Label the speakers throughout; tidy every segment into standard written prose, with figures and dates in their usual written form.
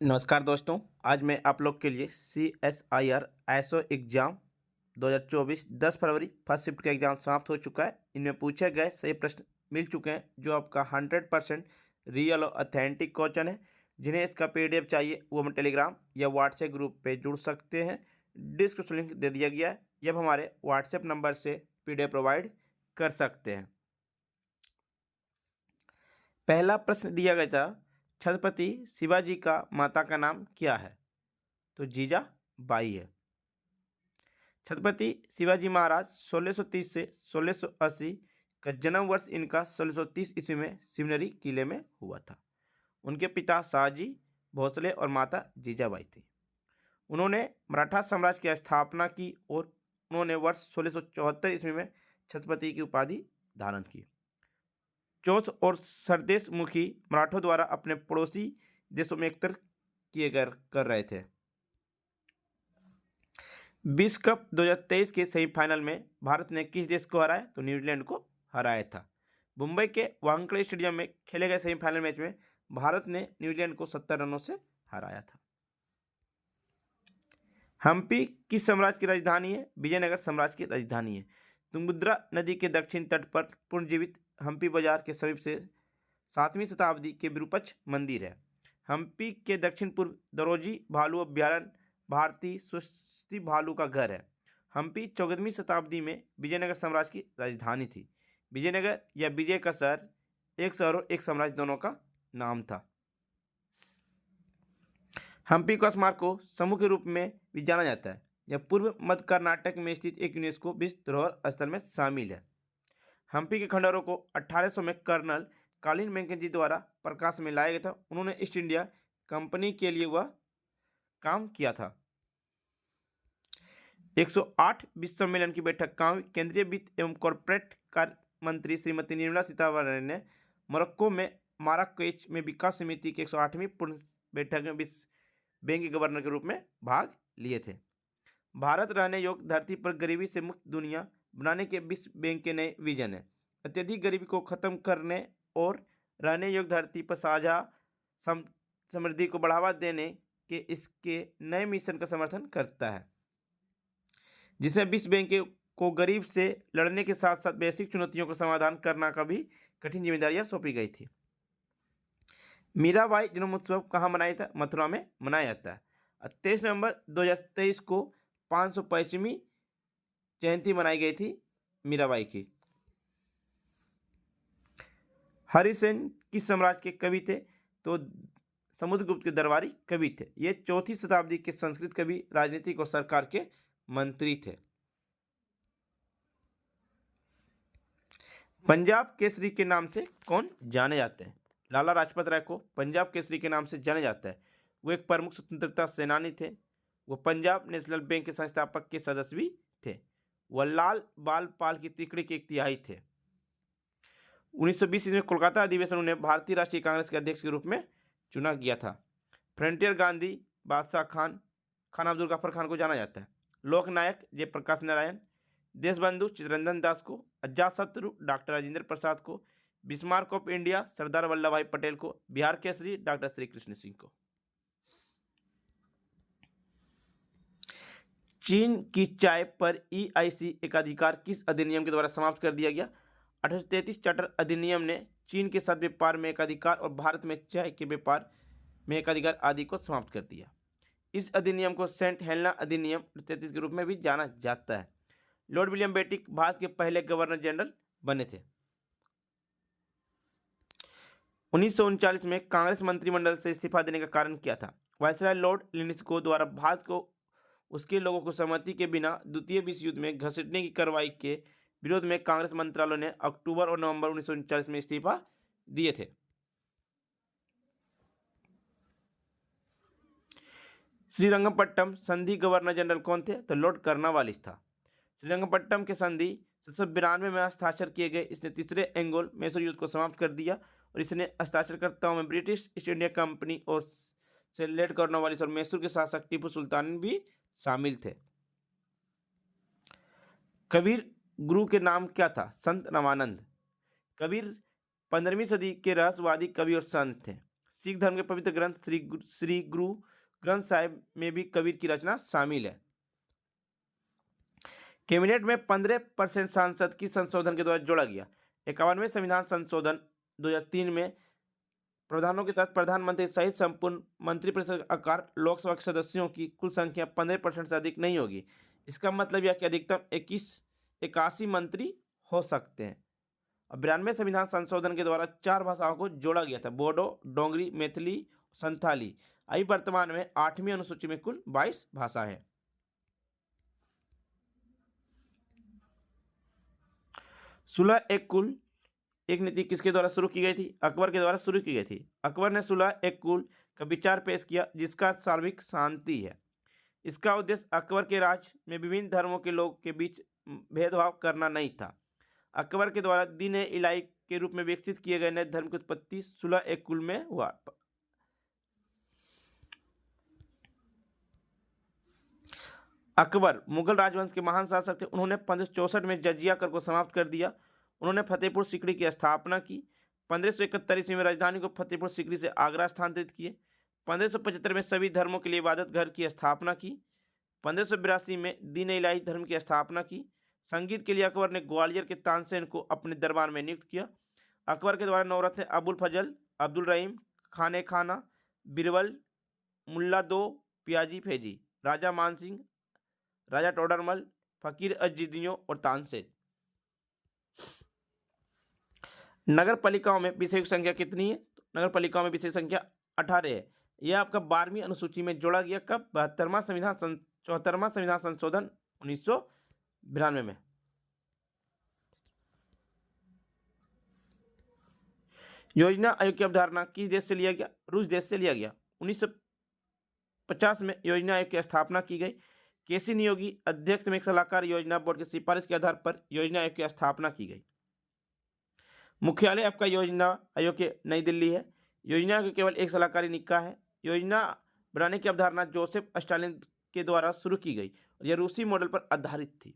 Speaker 1: नमस्कार दोस्तों। आज मैं आप लोग के लिए CSIR एसओ एग्ज़ाम 2024 10 फरवरी फर्स्ट शिफ्ट का एग्ज़ाम समाप्त हो चुका है। इनमें पूछे गए सही प्रश्न मिल चुके हैं जो आपका 100% रियल और ऑथेंटिक क्वेश्चन है। जिन्हें इसका PDF चाहिए वो हम टेलीग्राम या व्हाट्सएप ग्रुप पे जुड़ सकते हैं। डिस्क्रिप्शन लिंक दे दिया गया है, या आप हमारे व्हाट्सएप नंबर से PDF प्रोवाइड कर सकते हैं। पहला प्रश्न दिया गया था, छत्रपति शिवाजी का माता का नाम क्या है? तो जीजाबाई है। छत्रपति शिवाजी महाराज 1630 से 1680 का जन्म वर्ष इनका 1630 ईस्वी में सिवनेरी किले में हुआ था। उनके पिता शाहजी भोसले और माता जीजाबाई थी। उन्होंने मराठा साम्राज्य की स्थापना की और उन्होंने वर्ष 1674 ईस्वी में छत्रपति की उपाधि धारण की। चौथ और सरदेश मुखी मराठों द्वारा अपने पड़ोसी देशों में एकत्र किए कर रहे थे। विश्व कप 2023 के सेमीफाइनल में भारत ने किस देश को हराया? तो न्यूजीलैंड को हराया था। मुंबई के वानखेड़े स्टेडियम में खेले गए सेमीफाइनल मैच में भारत ने न्यूजीलैंड को 70 रनों से हराया था। हम्पी किस साम्राज्य की राजधानी है? विजयनगर साम्राज्य की राजधानी है। तुंगभद्रा नदी के दक्षिण तट पर पुनर्जीवित हम्पी बाजार के समीप से 7वीं शताब्दी के विरूपाक्ष मंदिर है। हम्पी के दक्षिण पूर्व दरोजी भालू अभ्यारण्य भारतीय सुस्ती भालू का घर है। हम्पी 14वीं शताब्दी में विजयनगर साम्राज्य की राजधानी थी। विजयनगर या विजय का शहर एक शहर और एक साम्राज्य दोनों का नाम था। हम्पी को स्मारक को समूह के रूप में भी जाना जाता है। यह पूर्व मध्य कर्नाटक में स्थित एक यूनेस्को विश्व धरोहर स्थल में शामिल है। हम्पी के खंडहरों को 1800 में कर्नल कालिन मैकेंजी द्वारा प्रकाश में लाया गया था। उन्होंने ईस्ट इंडिया कंपनी के लिए वह काम किया था। 108 विश्व सम्मेलन की बैठक का केंद्रीय वित्त एवं कॉर्पोरेट कार्य मंत्री श्रीमती निर्मला सीतारमण ने मोरक्को में माराकेच में विकास समिति की 108वीं पूर्ण बैठक में विश्व बैंक के गवर्नर के रूप में भाग लिए थे। भारत रहने योग्य धरती पर गरीबी से मुक्त दुनिया बनाने के विश्व बैंक के नए विजन है। अत्यधिक गरीबी को खत्म करने और रहने योग्य धरती पर साझा समृद्धि को बढ़ावा देने के इसके नए मिशन का समर्थन करता है, जिसे विश्व बैंक को गरीब से लड़ने के साथ साथ वैश्विक चुनौतियों का समाधान करना का भी कठिन जिम्मेदारियां सौंपी गई थी। मीराबाई जन्मोत्सव कहाँ मनाया था? मथुरा में मनाया जाता है। 23 नवंबर 2023 को 585वीं जयंती मनाई गई थी मीराबाई की। हरिसेन किस साम्राज्य के कवि थे? तो समुद्रगुप्त के दरबारी कवि थे। ये 4वीं शताब्दी के संस्कृत कवि, राजनीतिक और सरकार के मंत्री थे। पंजाब केसरी के नाम से कौन जाने जाते हैं? लाला लाजपत राय को पंजाब केसरी के नाम से जाना जाता है। वो एक प्रमुख स्वतंत्रता सेनानी थे। वो पंजाब नेशनल बैंक के संस्थापक के सदस्य भी थे। वह लाल बाल पाल की तिकड़ी के एक तिहाई थे। 1920 में कोलकाता अधिवेशन उन्हें भारतीय राष्ट्रीय कांग्रेस के अध्यक्ष के रूप में चुना गया था। फ्रंटियर गांधी, बादशाह खान, खान अब्दुल गफ्फार खान को जाना जाता है। लोकनायक जयप्रकाश नारायण, देशबंधु चित्तरंजन दास को, अजातशत्रु डॉक्टर राजेंद्र प्रसाद को, Bismarck of India Sardar Vallabh भाई पटेल को, बिहार केसरी डॉक्टर श्री कृष्ण सिंह को। चीन की चाय पर EIC एकाधिकार किस अधिनियम के द्वारा समाप्त कर दिया गया? 1833 चार्टर अधिनियम ने चीन के साथ व्यापार में एकाधिकार और भारत में चाय के व्यापार में एकाधिकार आदि को समाप्त कर दिया। इस अधिनियम को सेंट हेलेना अधिनियम 33 के रूप में भी जाना जाता है। लॉर्ड विलियम बेंटिक भारत के पहले गवर्नर जनरल बने थे। 1939 में कांग्रेस मंत्रिमंडल से इस्तीफा देने का कारण क्या था? वायसराय लॉर्ड लिनिस्को द्वारा भारत को उसके लोगों को सहमति के बिना द्वितीय विश्व युद्ध में घसीटने की कार्रवाई के विरोध में कांग्रेस मंत्रालय ने अक्टूबर और नवंबर 1939 में इस्तीफा दिए थे। श्रीरंगपट्टम संधि गवर्नर जनरल कौन थे? तो लॉर्ड कर्नवालिस था। श्रीरंगपट्टम के संधि 1792 में हस्ताक्षर किए गए। इसने तीसरे एंग्लो मैसूर युद्ध को समाप्त कर दिया और इसने हस्ताक्षरकर्ताओं में ब्रिटिश ईस्ट इंडिया कंपनी और से लॉर्ड कर्नवालिस और मैसूर के शासक टीपू सुल्तान भी शामिल थे। कबीर गुरु के नाम क्या था? संत रामानंद। कबीर 15वीं सदी के रहस्यवादी कवि और संत थे। सिख धर्म के पवित्र ग्रंथ श्री गुरु ग्रंथ साहिब में भी कबीर की रचना शामिल है। कैबिनेट में 15% सांसद की संशोधन के द्वारा जोड़ा गया। 51वें संविधान संशोधन 2003 में प्रावधानों के तहत प्रधानमंत्री सहित संपूर्ण मंत्रिपरिषद का आकार लोकसभा के सदस्यों की कुल संख्या 15% से अधिक नहीं होगी। इसका मतलब यह कि अधिकतम 81 मंत्री हो सकते हैं। और 92वें संविधान संशोधन के द्वारा 4 भाषाओं को जोड़ा गया था, बोडो, डोंगरी, मैथिली, संथाली। अभी वर्तमान में 8वीं अनुसूची में कुल 22 भाषा है। सुलह एक नीति किसके द्वारा शुरू की गई थी? अकबर के द्वारा शुरू की गई थी। अकबर ने सुलह एक कुल का विचार पेश किया जिसका सार्वभौमिक शांति है। इसका उद्देश्य अकबर के राज में विभिन्न धर्मों के लोग के बीच भेदभाव करना नहीं था। अकबर के द्वारा दीन इलाही के रूप में विकसित किए गए नए धर्म की उत्पत्ति सुलह एक कुल में हुआ। अकबर मुगल राजवंश के महान शासक थे। उन्होंने 1564 में जजिया कर को समाप्त कर दिया। उन्होंने फतेहपुर सीकरी की स्थापना की। 1571 ईस्वी में राजधानी को फतेहपुर सीकरी से आगरा स्थानांतरित किए। 1575 में सभी धर्मों के लिए इबादत घर की स्थापना की। 1582 में दीन इलाही धर्म की स्थापना की। संगीत के लिए अकबर ने ग्वालियर के तानसेन को अपने दरबार में नियुक्त किया। अकबर के द्वारा नवरत्न अबुल फजल, अब्दुल रहीम, खाने खाना, बिरबल, मुल्ला दो पियाजी फैजी, राजा मानसिंह, राजा टोडरमल, फकीर अजीदियों और तानसेन। नगर पालिकाओं में विषय की संख्या कितनी है? नगर पालिकाओं में विषय संख्या 18 है। यह आपका 12वीं अनुसूची में जोड़ा गया कब? 74वां संविधान संशोधन 1992 में। योजना आयोग की अवधारणा किस देश से लिया गया? रूस देश से लिया गया। 1950 में योजना आयोग की स्थापना की गई। केसी नियोगी अध्यक्ष में एक सलाहकार योजना बोर्ड की सिफारिश के आधार पर योजना आयोग की स्थापना की गई। मुख्यालय आपका योजना आयोग के नई दिल्ली है। योजना आयोग केवल एक सलाहकारी निकाय है। योजना बनाने की अवधारणा जोसेफ स्टालिन के द्वारा शुरू की गई और यह रूसी मॉडल पर आधारित थी।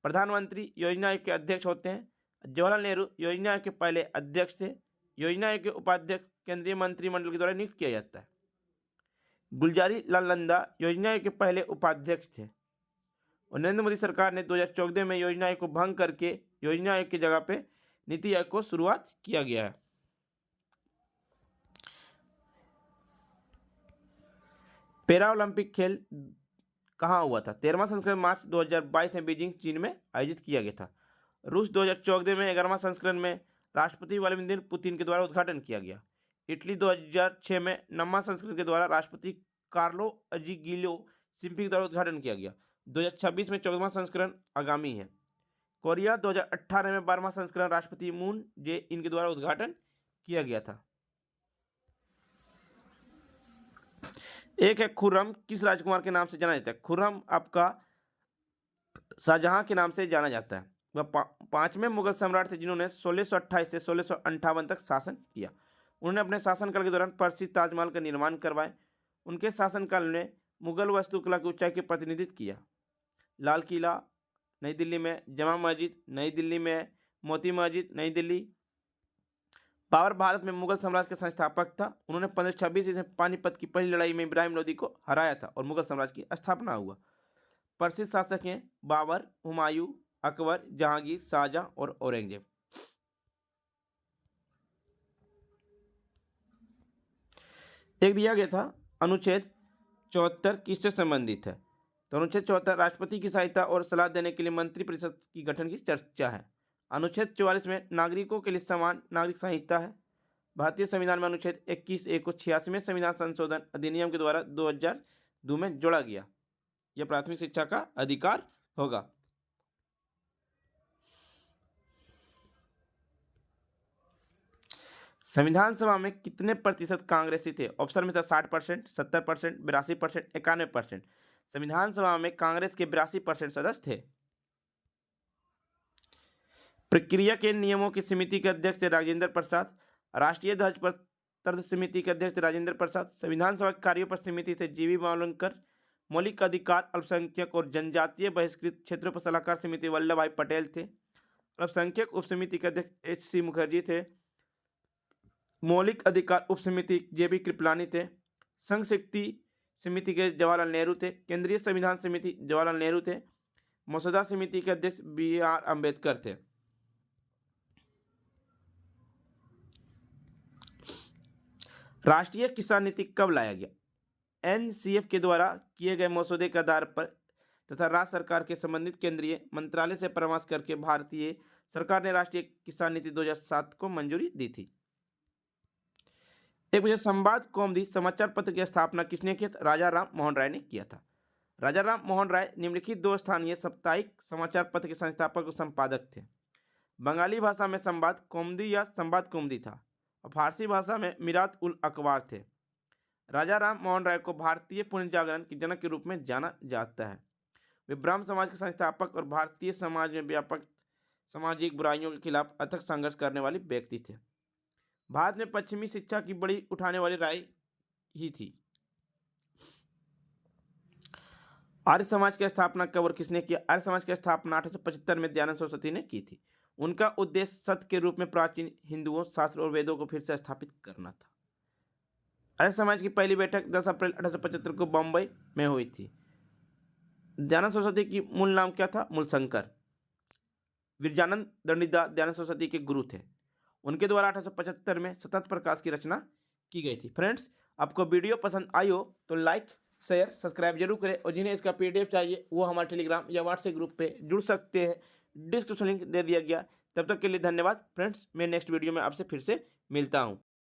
Speaker 1: प्रधानमंत्री योजना आयोग के अध्यक्ष होते हैं। जवाहरलाल नेहरू योजना आयोग के पहले अध्यक्ष थे। योजना आयोग के उपाध्यक्ष केंद्रीय मंत्रिमंडल के द्वारा नियुक्त किया जाता है। गुलजारी लाल नंदा योजना आयोग के पहले उपाध्यक्ष थे और नरेंद्र मोदी सरकार ने 2014 में योजना आयोग को भंग करके योजना आयोग की जगह पे नीति आयोग को शुरुआत किया गया है। पैरा ओलंपिक खेल कहाँ हुआ था? 13वां संस्करण मार्च 2022 में बीजिंग, चीन में आयोजित किया गया था। रूस 2014 में 11वां संस्करण में राष्ट्रपति व्लादिमीर पुतिन के द्वारा उद्घाटन किया गया। इटली 2006 में 9वां संस्करण के द्वारा राष्ट्रपति कार्लो अजीगिलो सिम्पी के द्वारा उद्घाटन किया गया। 2026 में 14वां संस्करण आगामी है। कोरिया 2018 में 12वां संस्करण राष्ट्रपति मून जे इन के द्वारा उद्घाटन किया गया था। एक है खुर्रम, किस राजकुमार के नाम से जाना जाता है? खुर्रम आपका शाहजहां के नाम से जाना जाता है। वह 5वें मुगल सम्राट थे जिन्होंने 1628 से 1658 तक शासन किया। उन्होंने अपने शासनकाल के दौरान प्रसिद्ध ताजमहल का निर्माण करवाए। उनके शासनकाल में मुगल वास्तुकला की ऊंचाई के प्रतिनिधित्व किया। लाल किला नई दिल्ली में, जमा मस्जिद नई दिल्ली में, मोती मस्जिद नई दिल्ली। बाबर भारत में मुगल साम्राज्य के संस्थापक था। उन्होंने 1526 ईस्वी में पानीपत की पहली लड़ाई में इब्राहिम लोदी को हराया था और मुगल साम्राज्य की स्थापना हुआ। प्रसिद्ध शासक हैं बाबर, हुमायूं, अकबर, जहांगीर, शाहजहां और औरंगजेब। एक दिया गया था अनुच्छेद 74 किससे संबंधित है? तो अनुच्छेद 74 राष्ट्रपति की सहायता और सलाह देने के लिए मंत्रिपरिषद की गठन की चर्चा है। अनुच्छेद 44 में नागरिकों के लिए समान नागरिक संहिता है। भारतीय संविधान में अनुच्छेद 21(1) को 86वें संविधान संशोधन अधिनियम के द्वारा 2002 में जोड़ा गया। यह प्राथमिक शिक्षा का अधिकार होगा। संविधान सभा में कितने प्रतिशत कांग्रेसी थे? ऑप्शन में था 60%, 70%, 82%, 91%। संविधान सभा में कांग्रेस के 82% सदस्य थे। प्रक्रिया के नियमों की समिति के अध्यक्ष थे राजेंद्र प्रसाद। राष्ट्रीय ध्वज पर तर्क समिति के अध्यक्ष थे राजेंद्र प्रसाद। संविधान सभा के कार्यों पर समिति थे जीवी मावलंकर। मौलिक अधिकार, अल्पसंख्यक और जनजातीय बहिष्कृत क्षेत्रों पर सलाहकार समिति वल्लभ भाई पटेल थे। अल्पसंख्यक उप समिति के अध्यक्ष HC मुखर्जी थे। मौलिक अधिकार उप समिति JB कृपलानी थे। संघ शक्ति समिति के जवाहरलाल नेहरू थे। केंद्रीय संविधान समिति जवाहरलाल नेहरू थे। मसौदा समिति के अध्यक्ष BR अम्बेडकर थे। राष्ट्रीय किसान नीति कब लाया गया? NCF के द्वारा किए गए मसौदे के आधार पर तथा राज्य सरकार के संबंधित केंद्रीय मंत्रालय से परामर्श करके भारतीय सरकार ने राष्ट्रीय किसान नीति 2007 को मंजूरी दी थी। एक वजह संवाद कौमुदी समाचार पत्र की स्थापना किसने किया था? राजा राम मोहन राय ने किया था। राजा राम मोहन राय निम्नलिखित 2 स्थानीय साप्ताहिक समाचार पत्र के संस्थापक और संपादक थे। बंगाली भाषा में संवाद कौमुदी या संवाद कौमुदी था और फारसी भाषा में मिरात उल अखबार थे। राजा राम मोहन राय को भारतीय पुनर्जागरण के जनक के रूप में जाना जाता है। वे ब्राह्मण समाज के संस्थापक और भारतीय समाज में व्यापक सामाजिक बुराइयों के खिलाफ अथक संघर्ष करने वाले व्यक्ति थे। भारत में पश्चिमी शिक्षा की बड़ी उठाने वाली राय ही थी। आर्य समाज की स्थापना कब और किसने किया? आर्य समाज की स्थापना 1875 में दयानंद सरस्वती ने की थी। उनका उद्देश्य सत्य के रूप में प्राचीन हिंदुओं, शास्त्र और वेदों को फिर से स्थापित करना था। आर्य समाज की पहली बैठक 10 अप्रैल 1875 को बम्बई में हुई थी। दयानंद सरस्वती की मूल नाम क्या था? मूलशंकर। विरजानंद दंडीदास दयानंद सरस्वती के गुरु थे। उनके द्वारा 1875 में सतत प्रकाश की रचना की गई थी। फ्रेंड्स, आपको वीडियो पसंद आई हो तो लाइक, शेयर, सब्सक्राइब जरूर करें और जिन्हें इसका PDF चाहिए वो हमारे टेलीग्राम या व्हाट्सएप ग्रुप पे जुड़ सकते हैं। डिस्क्रिप्शन लिंक दे दिया गया। तब तक के लिए धन्यवाद फ्रेंड्स। मैं नेक्स्ट वीडियो में आपसे फिर से मिलता हूँ।